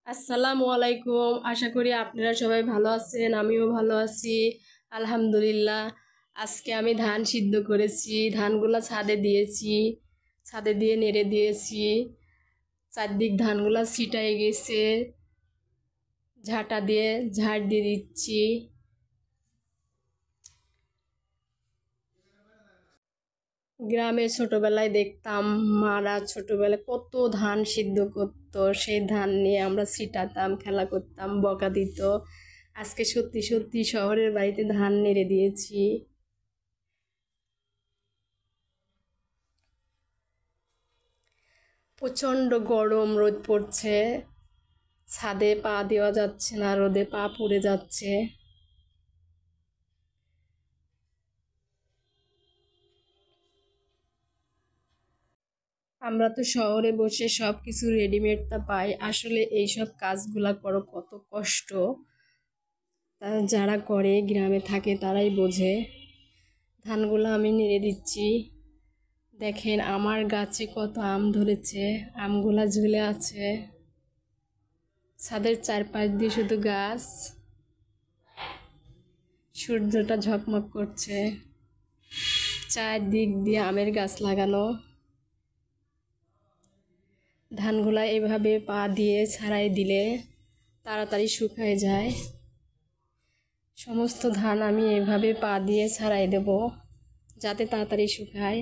আসসালামু আলাইকুম। আশা করি আপনারা সবাই ভালো আছেন, আমিও ভালো আছি আলহামদুলিল্লাহ। আজকে আমি ধান সিদ্ধ করেছি, ধানগুলা ছাদে দিয়েছি, ছাদে দিয়ে নেড়ে দিয়েছি। চারদিক ধানগুলা ছিটায় গেছে, ঝাঁটা দিয়ে ঝাড় দিয়ে দিচ্ছি। গ্রামে ছোটবেলায় দেখতাম মারা ছোটবেলায় কত ধান সিদ্ধ করতো, সেই ধান নিয়ে আমরা ছিটাতাম, খেলা করতাম, বকা দিত। আজকে সত্যি সত্যি শহরের বাড়িতে ধান নেড়ে দিয়েছি। প্রচণ্ড গরম, রোদ পড়ছে, ছাদে পা দেওয়া যাচ্ছে না, রোদে পা পুড়ে যাচ্ছে। আমরা তো শহরে বসে সব কিছু রেডিমেডটা পাই, আসলে এইসব কাজগুলা করো কত কষ্ট, তা যারা করে গ্রামে থাকে তারাই বোঝে। ধানগুলো আমি নেড়ে দিচ্ছি। দেখেন আমার গাছে কত আম ধরেছে, আমগুলা ঝুলে আছে। ছাদের চারপাশ দিয়ে শুধু গাছ, সূর্যটা ঝকমক করছে, চারদিক দিয়ে আমের গাছ লাগানো। ধানগুলা এভাবে পা দিয়ে ছাড়াই দিলে তাড়াতাড়ি শুকায় যায়। সমস্ত ধান আমি এভাবে পা দিয়ে ছাড়াই দেব যাতে তাড়াতাড়ি শুকায়।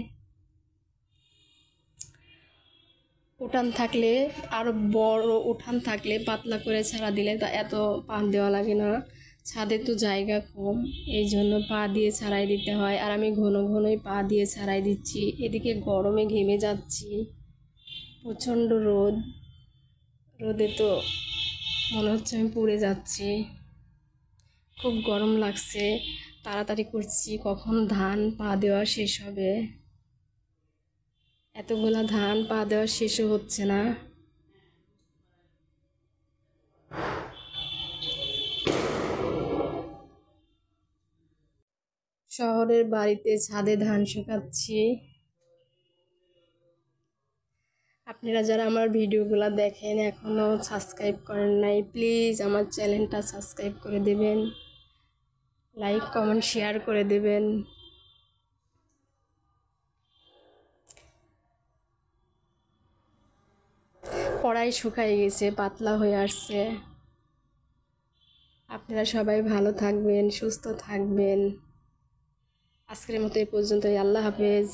উঠান থাকলে, আরো বড় উঠান থাকলে পাতলা করে ছাড়া দিলে তা এত পা দেওয়া লাগে না। ছাদে তো জায়গা কম, এই জন্য পা দিয়ে ছাড়াই দিতে হয়, আর আমি ঘন ঘনই পা দিয়ে ছাড়াই দিচ্ছি। এদিকে গরমে ঘেমে যাচ্ছি, প্রচণ্ড রোদ, রোদে তো মনে হচ্ছে আমি পুড়ে যাচ্ছি, খুব গরম লাগছে। তাড়াতাড়ি করছি কখন ধান পা দেওয়া শেষ হবে। এতগুলা ধান পা দেওয়া শেষও হচ্ছে না। শহরের বাড়িতে ছাদে ধান শুকাচ্ছি। আপনারা যারা আমার ভিডিওগুলো দেখেন এখনও সাবস্ক্রাইব করেন নাই, প্লিজ আমার চ্যানেলটা সাবস্ক্রাইব করে দেবেন, লাইক কমেন্ট শেয়ার করে দেবেন। কড়াই শুকায় গেছে, পাতলা হয়ে আসছে। আপনারা সবাই ভালো থাকবেন, সুস্থ থাকবেন। আজকের মতো এই পর্যন্তই। আল্লাহ হাফেজ।